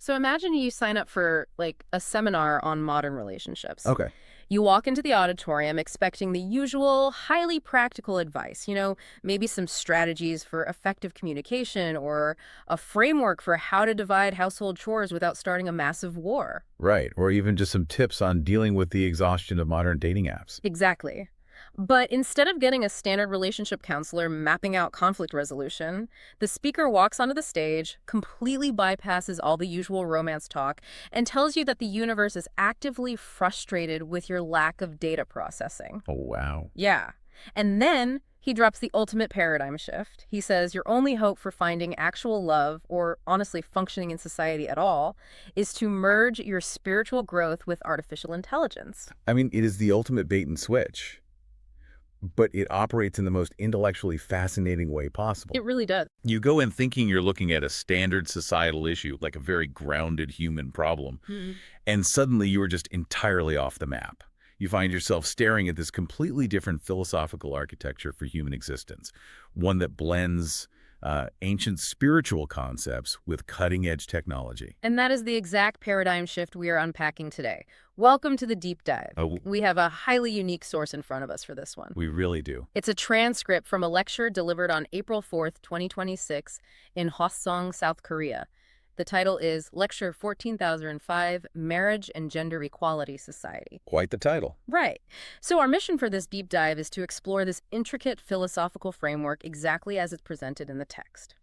So imagine you sign up for like a seminar on modern relationships. Okay. You walk into the auditorium expecting the usual highly practical advice, maybe some strategies for effective communication or a framework for how to divide household chores without starting a massive war. Right. Or even just some tips on dealing with the exhaustion of modern dating apps. Exactly. But instead of getting a standard relationship counselor mapping out conflict resolution, the speaker walks onto the stage, completely bypasses all the usual romance talk, and tells you that the universe is actively frustrated with your lack of data processing. Oh, wow. Yeah. And then he drops the ultimate paradigm shift. He says your only hope for finding actual love, or honestly functioning in society at all, is to merge your spiritual growth with artificial intelligence. I mean, it is the ultimate bait and switch, but it operates in the most intellectually fascinating way possible. It really does. You go in thinking you're looking at a standard societal issue, like a very grounded human problem, and suddenly you are just entirely off the map. You find yourself staring at this completely different philosophical architecture for human existence, one that blends ancient spiritual concepts with cutting-edge technology. And that is the exact paradigm shift we are unpacking today. Welcome to the deep dive. Oh, We have a highly unique source in front of us for this one. We really do. It's a transcript from a lecture delivered on April 4th, 2026 in Hwaseong, South Korea. The title is Lecture 14,005, Marriage and Gender Equality Society. Quite the title. Right. So our mission for this deep dive is to explore this intricate philosophical framework exactly as it's presented in the text.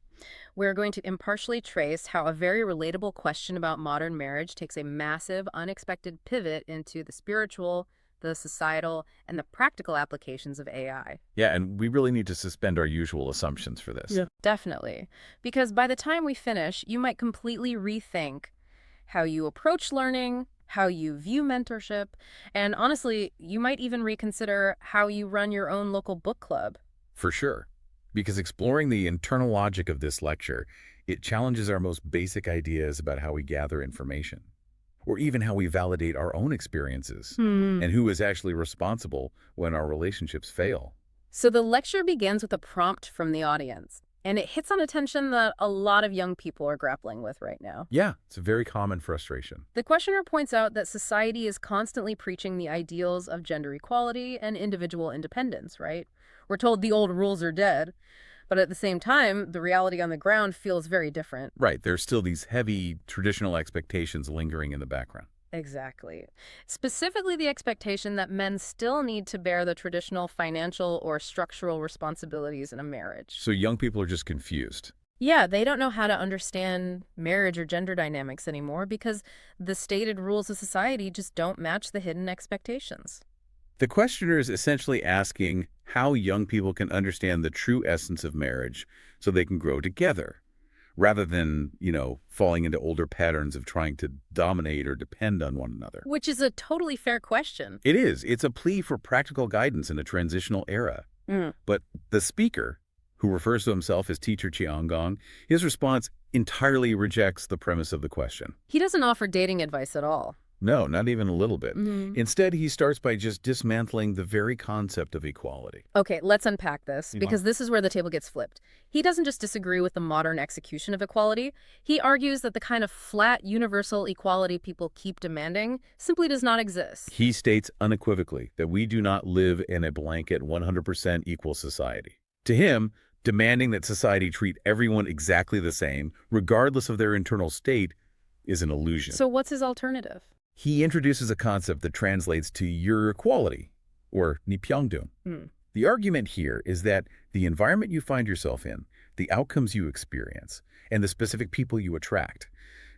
We're going to impartially trace how a very relatable question about modern marriage takes a massive, unexpected pivot into the spiritual, the societal, and the practical applications of AI. Yeah, and we really need to suspend our usual assumptions for this. Yeah. Definitely. Because by the time we finish, you might completely rethink how you approach learning, how you view mentorship, and honestly, you might even reconsider how you run your own local book club. For sure. Because exploring the internal logic of this lecture, it challenges our most basic ideas about how we gather information, or even how we validate our own experiences, and who is actually responsible when our relationships fail. So the lecture begins with a prompt from the audience, and it hits on a tension that a lot of young people are grappling with right now. Yeah, it's a very common frustration. The questioner points out that society is constantly preaching the ideals of gender equality and individual independence, right? We're told the old rules are dead, but at the same time, the reality on the ground feels very different. Right, there's still these heavy traditional expectations lingering in the background. Exactly. Specifically, the expectation that men still need to bear the traditional financial or structural responsibilities in a marriage. So young people are just confused. Yeah, they don't know how to understand marriage or gender dynamics anymore because the stated rules of society just don't match the hidden expectations. The questioner is essentially asking how young people can understand the true essence of marriage so they can grow together, rather than, falling into older patterns of trying to dominate or depend on one another. Which is a totally fair question. It is. It's a plea for practical guidance in a transitional era. But the speaker, who refers to himself as Teacher Chiangong, his response entirely rejects the premise of the question. He doesn't offer dating advice at all. No, not even a little bit. Instead, he starts by just dismantling the very concept of equality. Okay, let's unpack this, You because this is where the table gets flipped. He doesn't just disagree with the modern execution of equality. He argues that the kind of flat, universal equality people keep demanding simply does not exist. He states unequivocally that we do not live in a blanket 100% equal society. To him, demanding that society treat everyone exactly the same, regardless of their internal state, is an illusion. So what's his alternative? He introduces a concept that translates to your equality, or Nipyeongdung. The argument here is that the environment you find yourself in, the outcomes you experience, and the specific people you attract,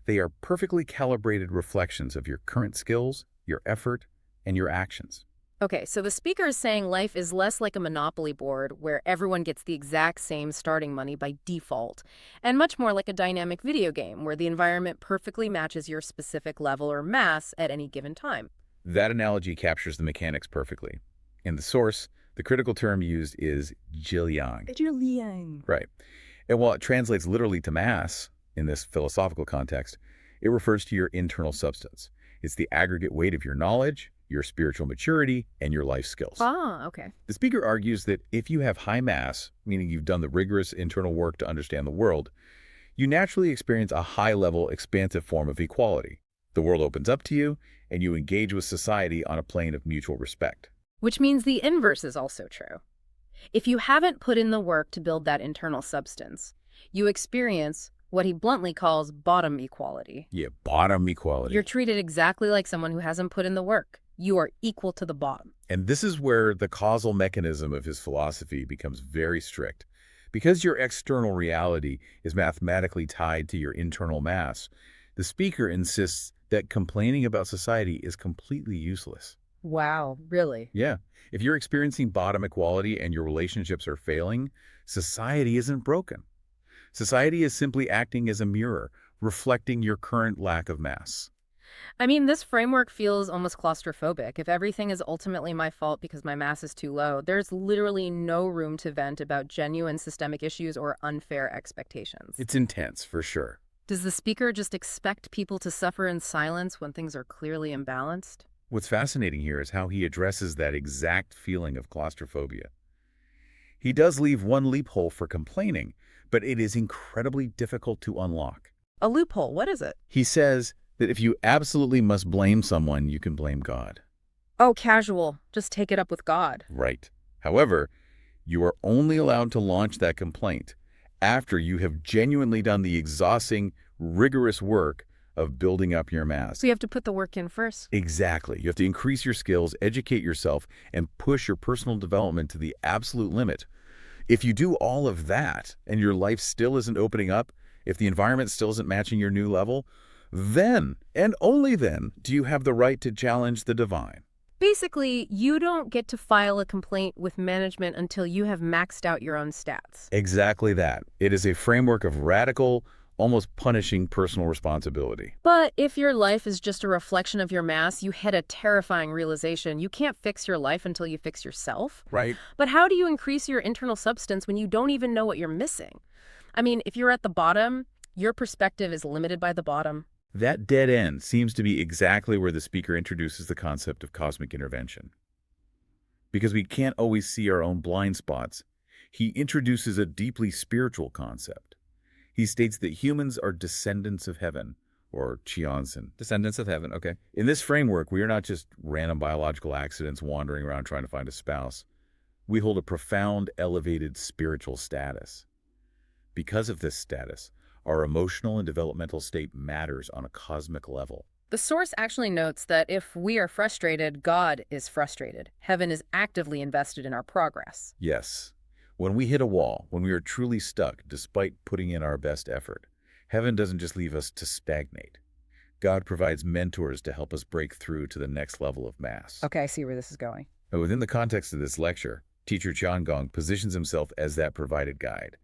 they are perfectly calibrated reflections of your current skills, your effort, and your actions. Okay, so the speaker is saying life is less like a monopoly board where everyone gets the exact same starting money by default, and much more like a dynamic video game where the environment perfectly matches your specific level or mass at any given time. That analogy captures the mechanics perfectly. In the source, the critical term used is Jiliang. Right. And while it translates literally to mass in this philosophical context, it refers to your internal substance. It's the aggregate weight of your knowledge, your spiritual maturity, and your life skills. Ah, okay. The speaker argues that if you have high mass, meaning you've done the rigorous internal work to understand the world, you naturally experience a high-level, expansive form of equality. The world opens up to you, and you engage with society on a plane of mutual respect. Which means the inverse is also true. If you haven't put in the work to build that internal substance, you experience what he bluntly calls bottom equality. Yeah, bottom equality. You're treated exactly like someone who hasn't put in the work. You are equal to the bottom. And this is where the causal mechanism of his philosophy becomes very strict. Because your external reality is mathematically tied to your internal mass, the speaker insists that complaining about society is completely useless. Wow, really? Yeah. If you're experiencing bottom equality and your relationships are failing, society isn't broken. Society is simply acting as a mirror, reflecting your current lack of mass. I mean, this framework feels almost claustrophobic. If everything is ultimately my fault because my mass is too low, there's literally no room to vent about genuine systemic issues or unfair expectations. It's intense, for sure. Does the speaker just expect people to suffer in silence when things are clearly imbalanced? What's fascinating here is how he addresses that exact feeling of claustrophobia. He does leave one loophole for complaining, but it is incredibly difficult to unlock. A loophole, what is it? He says that if you absolutely must blame someone, you can blame God. Oh, casual. Just take it up with God. Right. However, you are only allowed to launch that complaint after you have genuinely done the exhausting, rigorous work of building up your mass. So you have to put the work in first? Exactly. You have to increase your skills, educate yourself, and push your personal development to the absolute limit. If you do all of that and your life still isn't opening up, if the environment still isn't matching your new level, then, and only then, do you have the right to challenge the divine. Basically, you don't get to file a complaint with management until you have maxed out your own stats. Exactly that. It is a framework of radical, almost punishing personal responsibility. But if your life is just a reflection of your mass, you hit a terrifying realization. You can't fix your life until you fix yourself. Right. But how do you increase your internal substance when you don't even know what you're missing? I mean, if you're at the bottom, your perspective is limited by the bottom. That dead end seems to be exactly where the speaker introduces the concept of cosmic intervention. Because we can't always see our own blind spots, he introduces a deeply spiritual concept. He states that humans are descendants of heaven, or Qianzhen. Descendants of heaven, okay. In this framework, we are not just random biological accidents wandering around trying to find a spouse. We hold a profound, elevated spiritual status. Because of this status, our emotional and developmental state matters on a cosmic level. The source actually notes that if we are frustrated, God is frustrated. Heaven is actively invested in our progress. Yes. When we hit a wall, when we are truly stuck despite putting in our best effort, heaven doesn't just leave us to stagnate. God provides mentors to help us break through to the next level of mass. Okay, I see where this is going. Now, within the context of this lecture, teacher Tiangong positions himself as that provided guide.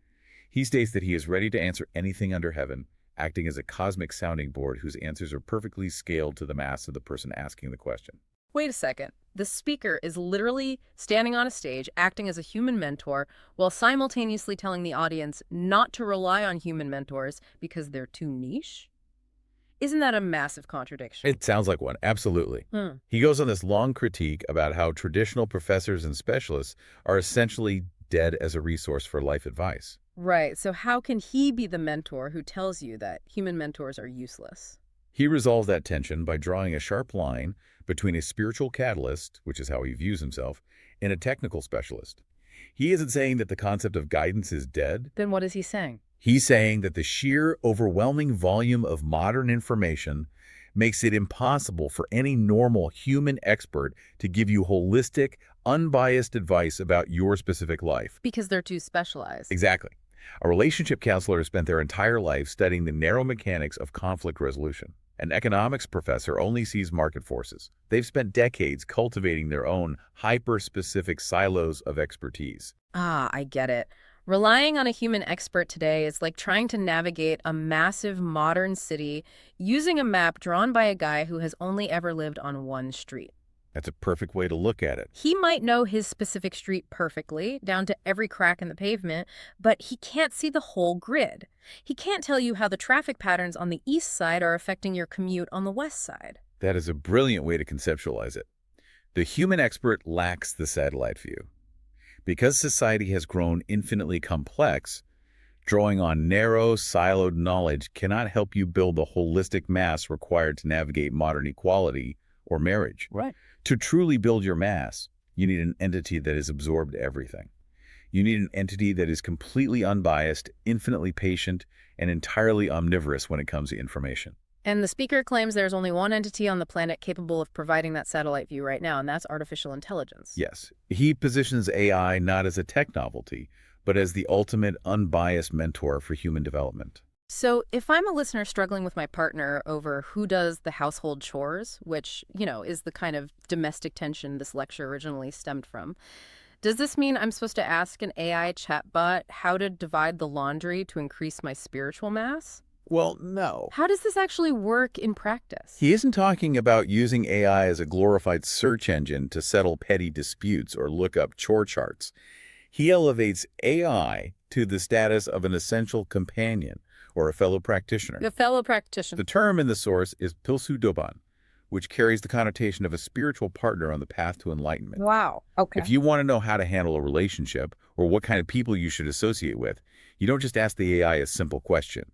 He states that he is ready to answer anything under heaven, acting as a cosmic sounding board whose answers are perfectly scaled to the mass of the person asking the question. Wait a second. The speaker is literally standing on a stage, acting as a human mentor, while simultaneously telling the audience not to rely on human mentors because they're too niche? Isn't that a massive contradiction? It sounds like one, absolutely. He goes on this long critique about how traditional professors and specialists are essentially dead as a resource for life advice. Right, so how can he be the mentor who tells you that human mentors are useless? He resolves that tension by drawing a sharp line between a spiritual catalyst, which is how he views himself, and a technical specialist. He isn't saying that the concept of guidance is dead. Then what is he saying? He's saying that the sheer, overwhelming volume of modern information makes it impossible for any normal human expert to give you holistic, unbiased advice about your specific life. Because they're too specialized. Exactly. A relationship counselor has spent their entire life studying the narrow mechanics of conflict resolution. An economics professor only sees market forces. They've spent decades cultivating their own hyper-specific silos of expertise. Ah, I get it. Relying on a human expert today is like trying to navigate a massive modern city using a map drawn by a guy who has only ever lived on one street. That's a perfect way to look at it. He might know his specific street perfectly, down to every crack in the pavement, but he can't see the whole grid. He can't tell you how the traffic patterns on the east side are affecting your commute on the west side. That is a brilliant way to conceptualize it. The human expert lacks the satellite view. Because society has grown infinitely complex, Drawing on narrow, siloed knowledge cannot help you build the holistic mass required to navigate modern equality or marriage. Right. To truly build your mass, you need an entity that has absorbed everything. You need an entity that is completely unbiased, infinitely patient, and entirely omnivorous when it comes to information. And the speaker claims there's only one entity on the planet capable of providing that satellite view right now, and that's artificial intelligence. Yes, he positions AI not as a tech novelty, but as the ultimate unbiased mentor for human development. So if I'm a listener struggling with my partner over who does the household chores, which, is the kind of domestic tension this lecture originally stemmed from, does this mean I'm supposed to ask an AI chatbot how to divide the laundry to increase my spiritual mass? Well, no. How does this actually work in practice? He isn't talking about using AI as a glorified search engine to settle petty disputes or look up chore charts. He elevates AI to the status of an essential companion or a fellow practitioner. A fellow practitioner. The term in the source is Pilsu Doban, which carries the connotation of a spiritual partner on the path to enlightenment. Wow. Okay. If you want to know how to handle a relationship or what kind of people you should associate with, you don't just ask the AI a simple question.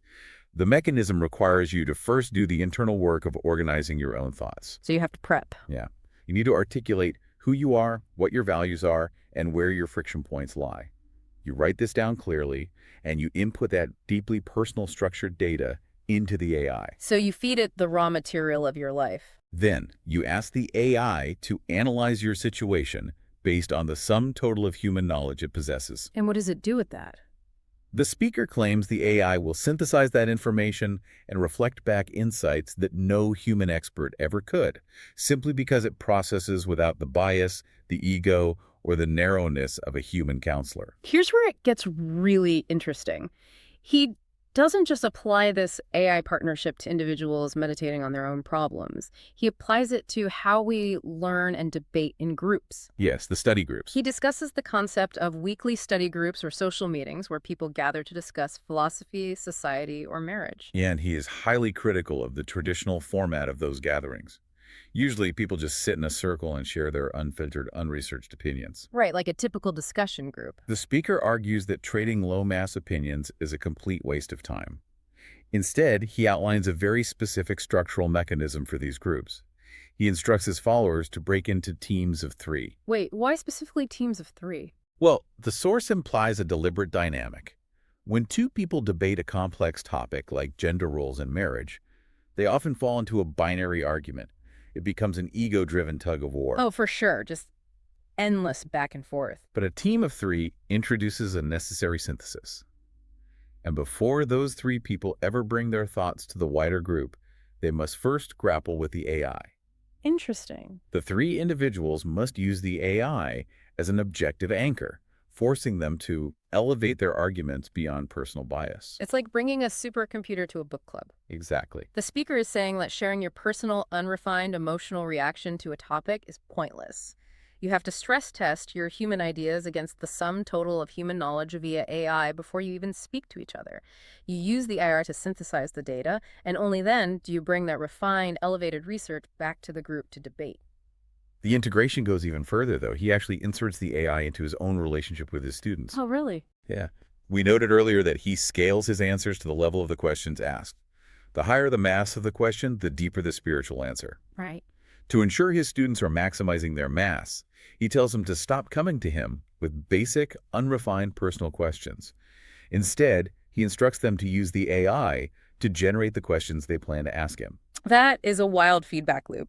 The mechanism requires you to first do the internal work of organizing your own thoughts. So you have to prep. Yeah. You need to articulate who you are, what your values are, and where your friction points lie. You write this down clearly, and you input that deeply personal structured data into the AI. So you feed it the raw material of your life. Then you ask the AI to analyze your situation based on the sum total of human knowledge it possesses. And what does it do with that? The speaker claims the AI will synthesize that information and reflect back insights that no human expert ever could, simply because it processes without the bias, the ego, or the narrowness of a human counselor. Here's where it gets really interesting. He doesn't just apply this AI partnership to individuals meditating on their own problems. He applies it to how we learn and debate in groups. Yes, the study groups. He discusses the concept of weekly study groups or social meetings where people gather to discuss philosophy, society, or marriage. And he is highly critical of the traditional format of those gatherings. Usually people just sit in a circle and share their unfiltered, unresearched opinions. Right, like a typical discussion group. The speaker argues that trading low-mass opinions is a complete waste of time. Instead, he outlines a very specific structural mechanism for these groups. He instructs his followers to break into teams of 3. Wait, why specifically teams of 3? Well, the source implies a deliberate dynamic. When 2 people debate a complex topic like gender roles in marriage, they often fall into a binary argument. It becomes an ego-driven tug-of-war. Oh, for sure. Just endless back and forth. But a team of 3 introduces a necessary synthesis. And before those 3 people ever bring their thoughts to the wider group, they must first grapple with the AI. Interesting. The 3 individuals must use the AI as an objective anchor, forcing them to elevate their arguments beyond personal bias. It's like bringing a supercomputer to a book club. Exactly. The speaker is saying that sharing your personal, unrefined, emotional reaction to a topic is pointless. You have to stress test your human ideas against the sum total of human knowledge via AI before you even speak to each other. You use the AI to synthesize the data, and only then do you bring that refined, elevated research back to the group to debate. The integration goes even further, though. He actually inserts the AI into his own relationship with his students. Oh, really? Yeah. We noted earlier that he scales his answers to the level of the questions asked. The higher the mass of the question, the deeper the spiritual answer. Right. To ensure his students are maximizing their mass, he tells them to stop coming to him with basic, unrefined personal questions. Instead, he instructs them to use the AI to generate the questions they plan to ask him. That is a wild feedback loop.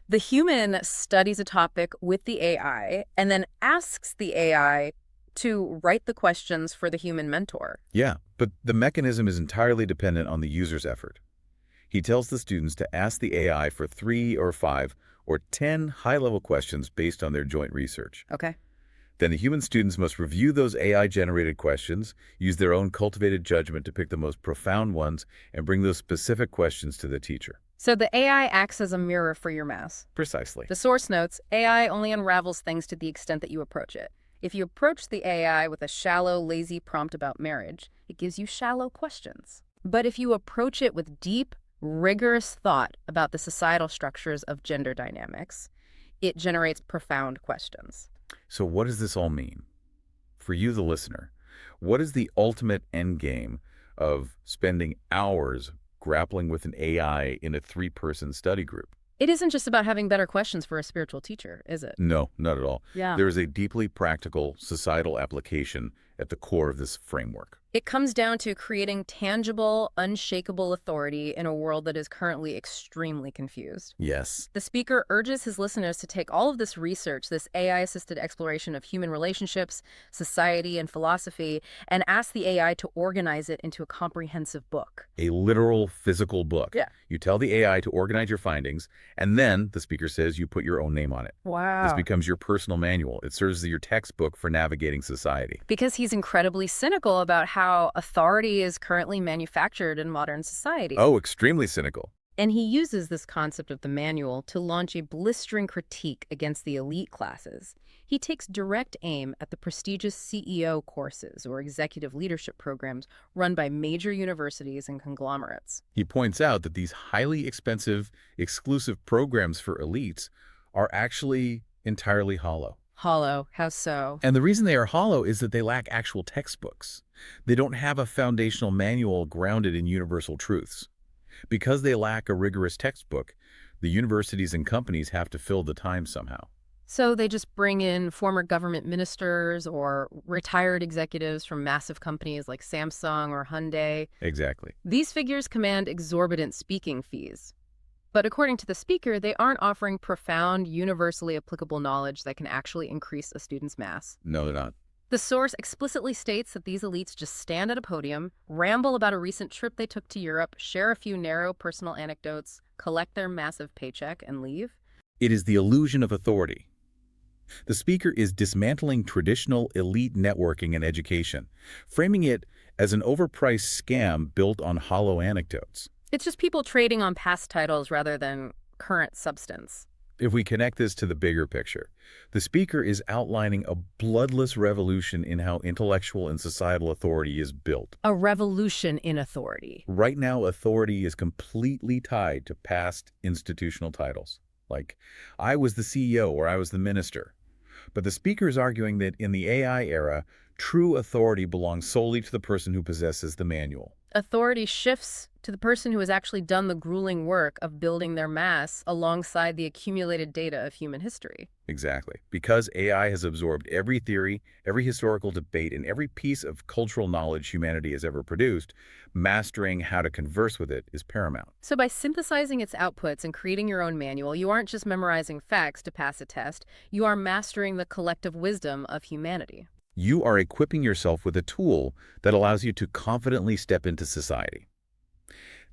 The human studies a topic with the AI and then asks the AI to write the questions for the human mentor. Yeah, but the mechanism is entirely dependent on the user's effort. He tells the students to ask the AI for 3 or 5 or 10 high-level questions based on their joint research. Okay. Then the human students must review those AI-generated questions, use their own cultivated judgment to pick the most profound ones, and bring those specific questions to the teacher. So the AI acts as a mirror for your mass. Precisely. The source notes, AI only unravels things to the extent that you approach it. If you approach the AI with a shallow, lazy prompt about marriage, it gives you shallow questions. But if you approach it with deep, rigorous thought about the societal structures of gender dynamics, it generates profound questions. So what does this all mean? For you, the listener, What is the ultimate end game of spending hours grappling with an AI in a three-person study group? It isn't just about having better questions for a spiritual teacher, is it? No, not at all. Yeah. There is a deeply practical societal application at the core of this framework. It comes down to creating tangible, unshakable authority in a world that is currently extremely confused. Yes. The speaker urges his listeners to take all of this research, this AI-assisted exploration of human relationships, society, and philosophy, and ask the AI to organize it into a comprehensive book. A literal physical book. Yeah. You tell the AI to organize your findings, and then, the speaker says, you put your own name on it. Wow. This becomes your personal manual. It serves as your textbook for navigating society. Because he's incredibly cynical about how authority is currently manufactured in modern society. Oh, extremely cynical. And he uses this concept of the manual to launch a blistering critique against the elite classes. He takes direct aim at the prestigious CEO courses or executive leadership programs run by major universities and conglomerates. He points out that these highly expensive, exclusive programs for elites are actually entirely hollow. Hollow, how so? And the reason they are hollow is that they lack actual textbooks. They don't have a foundational manual grounded in universal truths. Because they lack a rigorous textbook, the universities and companies have to fill the time somehow. So they just bring in former government ministers or retired executives from massive companies like Samsung or Hyundai. Exactly. These figures command exorbitant speaking fees. But according to the speaker, they aren't offering profound, universally applicable knowledge that can actually increase a student's mass. No, they're not. The source explicitly states that these elites just stand at a podium, ramble about a recent trip they took to Europe, share a few narrow personal anecdotes, collect their massive paycheck, and leave. It is the illusion of authority. The speaker is dismantling traditional elite networking and education, framing it as an overpriced scam built on hollow anecdotes. It's just people trading on past titles rather than current substance. If we connect this to the bigger picture, the speaker is outlining a bloodless revolution in how intellectual and societal authority is built. A revolution in authority. Right now, authority is completely tied to past institutional titles, like I was the CEO or I was the minister. But the speaker is arguing that in the AI era, true authority belongs solely to the person who possesses the manual. Authority shifts to the person who has actually done the grueling work of building their mass alongside the accumulated data of human history. Exactly. Because AI has absorbed every theory, every historical debate, and every piece of cultural knowledge humanity has ever produced, mastering how to converse with it is paramount. So by synthesizing its outputs and creating your own manual, you aren't just memorizing facts to pass a test, you are mastering the collective wisdom of humanity. You are equipping yourself with a tool that allows you to confidently step into society.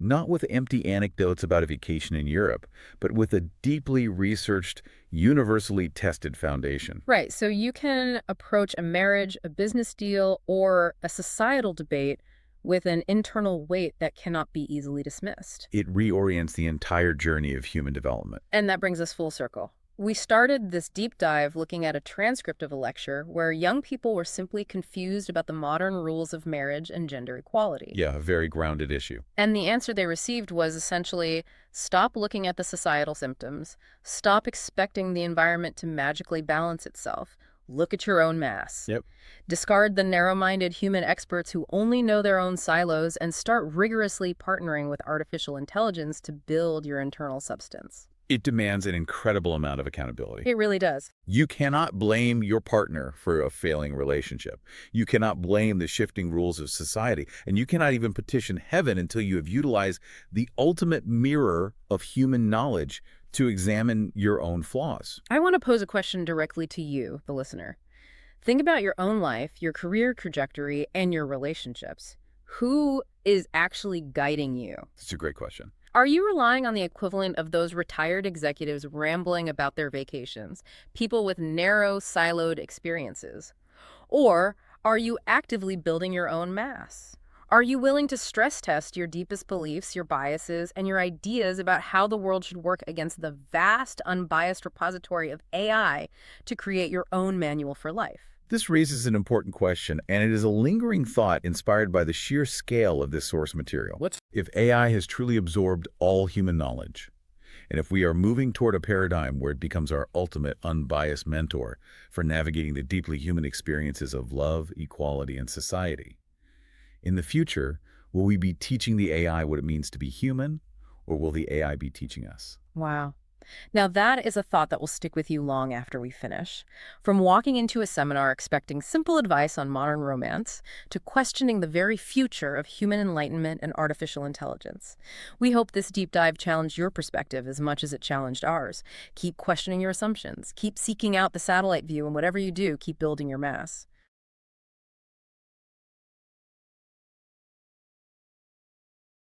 Not with empty anecdotes about a vacation in Europe, but with a deeply researched, universally tested foundation. Right, so you can approach a marriage, a business deal, or a societal debate with an internal weight that cannot be easily dismissed. It reorients the entire journey of human development. And that brings us full circle. We started this deep dive looking at a transcript of a lecture where young people were simply confused about the modern rules of marriage and gender equality. Yeah, a very grounded issue. And the answer they received was essentially, stop looking at the societal symptoms, stop expecting the environment to magically balance itself, look at your own mass. Yep. Discard the narrow-minded human experts who only know their own silos and start rigorously partnering with artificial intelligence to build your internal substance. It demands an incredible amount of accountability. It really does. You cannot blame your partner for a failing relationship. You cannot blame the shifting rules of society. And you cannot even petition heaven until you have utilized the ultimate mirror of human knowledge to examine your own flaws. I want to pose a question directly to you, the listener. Think about your own life, your career trajectory, and your relationships. Who is actually guiding you? That's a great question. Are you relying on the equivalent of those retired executives rambling about their vacations, people with narrow, siloed experiences? Or are you actively building your own mass? Are you willing to stress test your deepest beliefs, your biases, and your ideas about how the world should work against the vast, unbiased repository of AI to create your own manual for life? This raises an important question, and it is a lingering thought inspired by the sheer scale of this source material. If AI has truly absorbed all human knowledge, And if we are moving toward a paradigm where it becomes our ultimate unbiased mentor for navigating the deeply human experiences of love, equality, and society, in the future, will we be teaching the AI what it means to be human, or will the AI be teaching us? Wow. Now that is a thought that will stick with you long after we finish. From walking into a seminar expecting simple advice on modern romance to questioning the very future of human enlightenment and artificial intelligence. We hope this deep dive challenged your perspective as much as it challenged ours. Keep questioning your assumptions. Keep seeking out the satellite view, and whatever you do, keep building your mass.